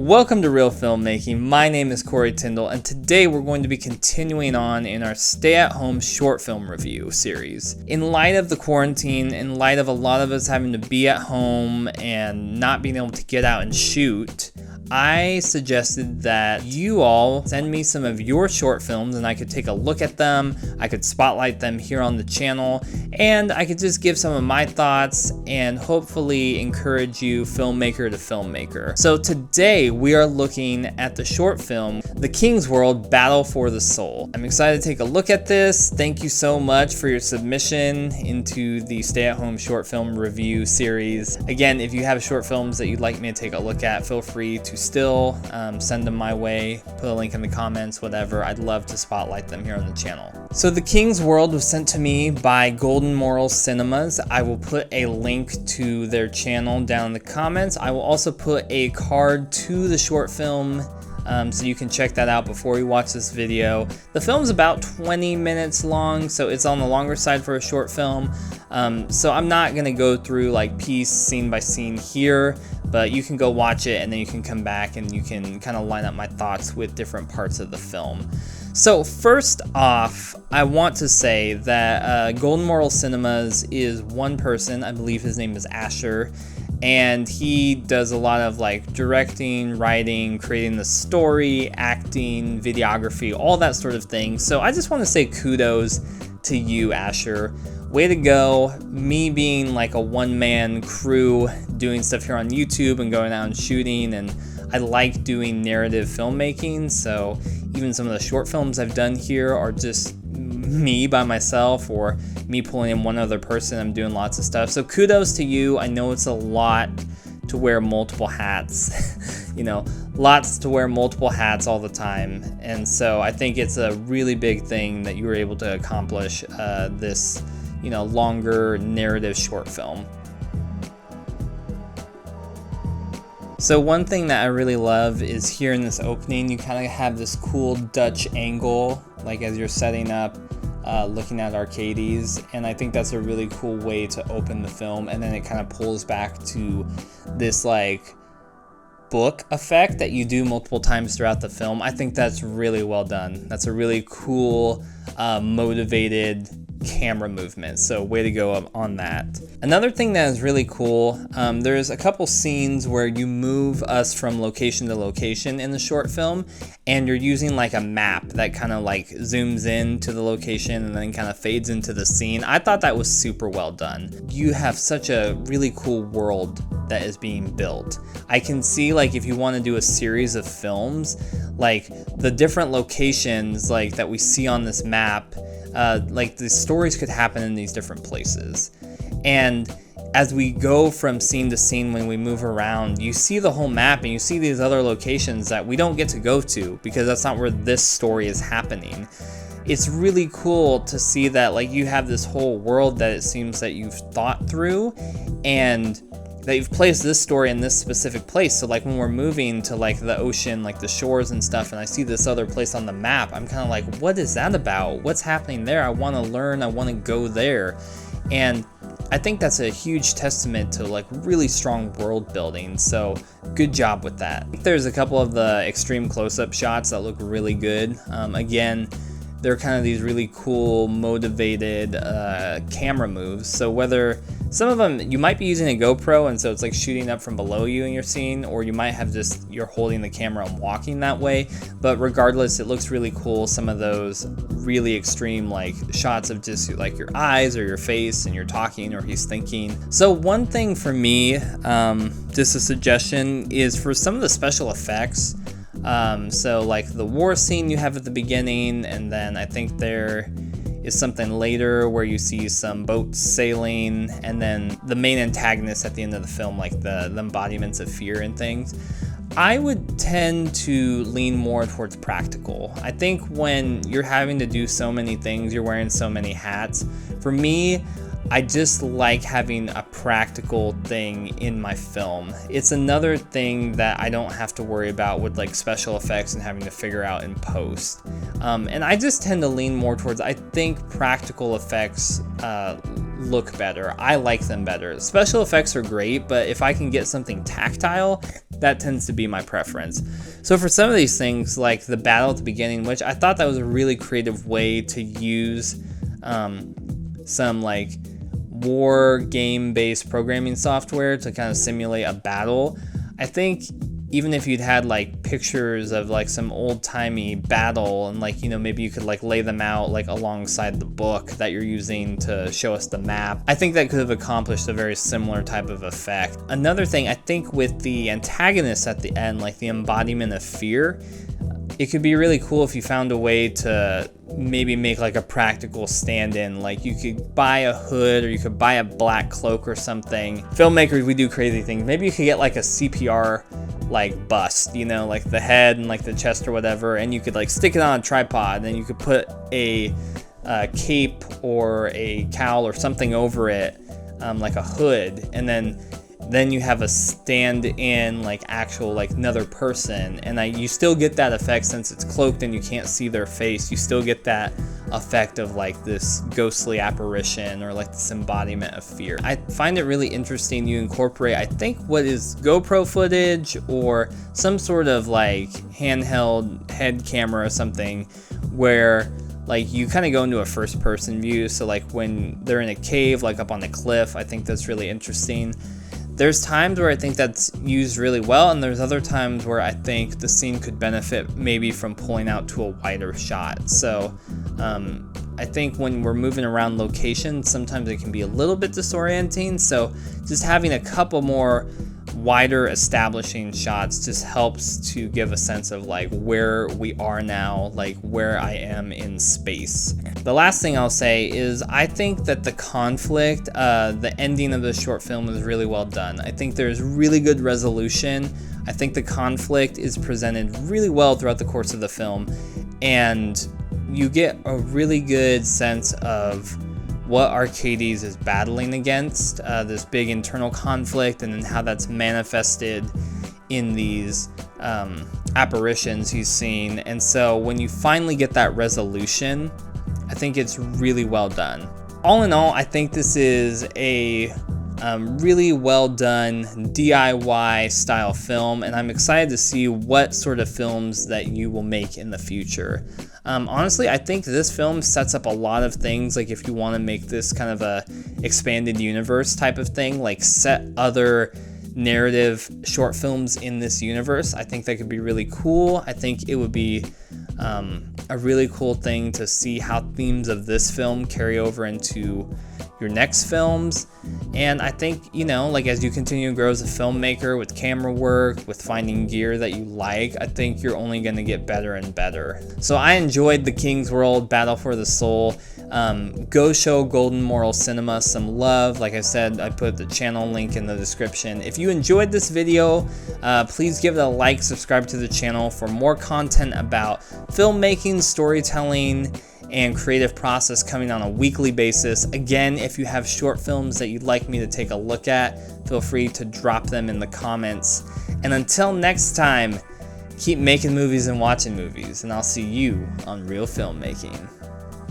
Welcome to Real Filmmaking. My name is Corey Tyndall, and today we're going to be continuing on in our stay-at-home short film review series. In light of the quarantine, in light of a lot of us having to be at home and not being able to get out and shoot, I suggested that you all send me some of your short films and I could take a look at them, I could spotlight them here on the channel, and I could just give some of my thoughts and hopefully encourage you filmmaker to filmmaker. So today we are looking at the short film, The King's World: Battle for the Soul. I'm excited to take a look at this. Thank you so much for your submission into the stay-at-home short film review series. Again, if you have short films that you'd like me to take a look at, feel free to still send them my way, put a link in the comments, whatever. I'd love to spotlight them here on the channel. So The King's World was sent to me by Goldenmoral Cinemas. I will put a link to their channel down in the comments. I will also put a card to the short film so you can check that out before you watch this video. The film's about 20 minutes long, so it's on the longer side for a short film. So I'm not gonna go through like piece scene by scene here, but you can go watch it and then you can come back and you can kind of line up my thoughts with different parts of the film. So first off, I want to say that Goldenmoral Cinemas is one person. I believe his name is Asher, and he does a lot of like directing, writing, creating the story, acting, videography, all that sort of thing. So I just want to say kudos to you, Asher. Way to go. Me being like a one-man crew doing stuff here on YouTube and going out and shooting, and I like doing narrative filmmaking, so even some of the short films I've done here are just me by myself or me pulling in one other person. I'm doing lots of stuff, so kudos to you. I know it's a lot to wear multiple hats, you know, lots to wear multiple hats all the time, and so I think it's a really big thing that you were able to accomplish this, you know, longer narrative short film. So one thing that I really love is here in this opening, you kind of have this cool Dutch angle, like as you're setting up, looking at Arcades, and I think that's a really cool way to open the film, and then it kind of pulls back to this like book effect that you do multiple times throughout the film. I think that's really well done. That's a really cool, motivated camera movement, so way to go on that. Another thing that is really cool, there's a couple scenes where you move us from location to location in the short film, and you're using like a map that kind of like zooms in to the location and then kind of fades into the scene. I thought that was super well done. You have such a really cool world that is being built. I can see like if you want to do a series of films, like the different locations like that we see on this map, like the stories could happen in these different places. And as we go from scene to scene, when we move around, you see the whole map and you see these other locations that we don't get to go to because that's not where this story is happening. It's really cool to see that like you have this whole world that it seems that you've thought through and that you've placed this story in this specific place. So like when we're moving to like the ocean, like the shores and stuff, and I see this other place on the map, I'm kind of like, what is that about? What's happening there? I want to learn, I want to go there. And I think that's a huge testament to like really strong world building, so good job with that. There's a couple of the extreme close-up shots that look really good. Again, they're kind of these really cool, motivated camera moves. So whether some of them, you might be using a GoPro and so it's like shooting up from below you in your scene, or you might have just, you're holding the camera and walking that way. But regardless, it looks really cool. Some of those really extreme like shots of just like your eyes or your face and you're talking or he's thinking. So one thing for me, just a suggestion, is for some of the special effects. So like the war scene you have at the beginning, and then I think there is something later where you see some boats sailing, and then the main antagonist at the end of the film, like the embodiments of fear and things. I would tend to lean more towards practical. I think when you're having to do so many things, you're wearing so many hats. For me, I just like having a practical thing in my film. It's another thing that I don't have to worry about with like special effects and having to figure out in post. And I just tend to lean more towards, I think practical effects look better. I like them better. Special effects are great, but if I can get something tactile, that tends to be my preference. So for some of these things, like the battle at the beginning, which I thought that was a really creative way to use some like war game based programming software to kind of simulate a battle. I think even if you'd had like pictures of like some old-timey battle and like, you know, maybe you could like lay them out like alongside the book that you're using to show us the map, I think that could have accomplished a very similar type of effect. Another thing, I think with the antagonist at the end, like the embodiment of fear, it could be really cool if you found a way to maybe make like a practical stand-in. Like you could buy a hood or you could buy a black cloak or something. Filmmakers, we do crazy things. Maybe you could get like a CPR like bust, you know, like the head and like the chest or whatever, and you could like stick it on a tripod, and then you could put a cape or a cowl or something over it, like a hood, and then you have a stand-in like actual like another person, and you still get that effect since it's cloaked and you can't see their face. You still get that effect of like this ghostly apparition or like this embodiment of fear. I find it really interesting you incorporate, I think, what is GoPro footage or some sort of like handheld head camera or something, where like you kind of go into a first person view. So like when they're in a cave, like up on the cliff, I think that's really interesting. There's times where I think that's used really well, and there's other times where I think the scene could benefit maybe from pulling out to a wider shot. So I think when we're moving around locations, sometimes it can be a little bit disorienting. So just having a couple more wider establishing shots just helps to give a sense of like where we are now, like where I am in space. The last thing I'll say is I think that the conflict, the ending of the short film is really well done. I think there's really good resolution. I think the conflict is presented really well throughout the course of the film, and you get a really good sense of what Arcades is battling against, this big internal conflict, and then how that's manifested in these apparitions he's seen. And so when you finally get that resolution, I think it's really well done. All in all, I think this is a really well done DIY style film, and I'm excited to see what sort of films that you will make in the future. Honestly, I think this film sets up a lot of things, like if you want to make this kind of a expanded universe type of thing, like set other narrative short films in this universe. I think that could be really cool. I think it would be a really cool thing to see how themes of this film carry over into your next films. And I think, you know, like as you continue to grow as a filmmaker with camera work, with finding gear that you like, I think you're only going to get better and better. So I enjoyed The King's World, Battle for the Soul. Go show Goldenmoral Cinemas some love. Like I said, I put the channel link in the description. If you enjoyed this video, please give it a like, subscribe to the channel for more content about filmmaking, storytelling, and creative process coming on a weekly basis. Again, if you have short films that you'd like me to take a look at, feel free to drop them in the comments. And until next time, keep making movies and watching movies, and I'll see you on Real Filmmaking.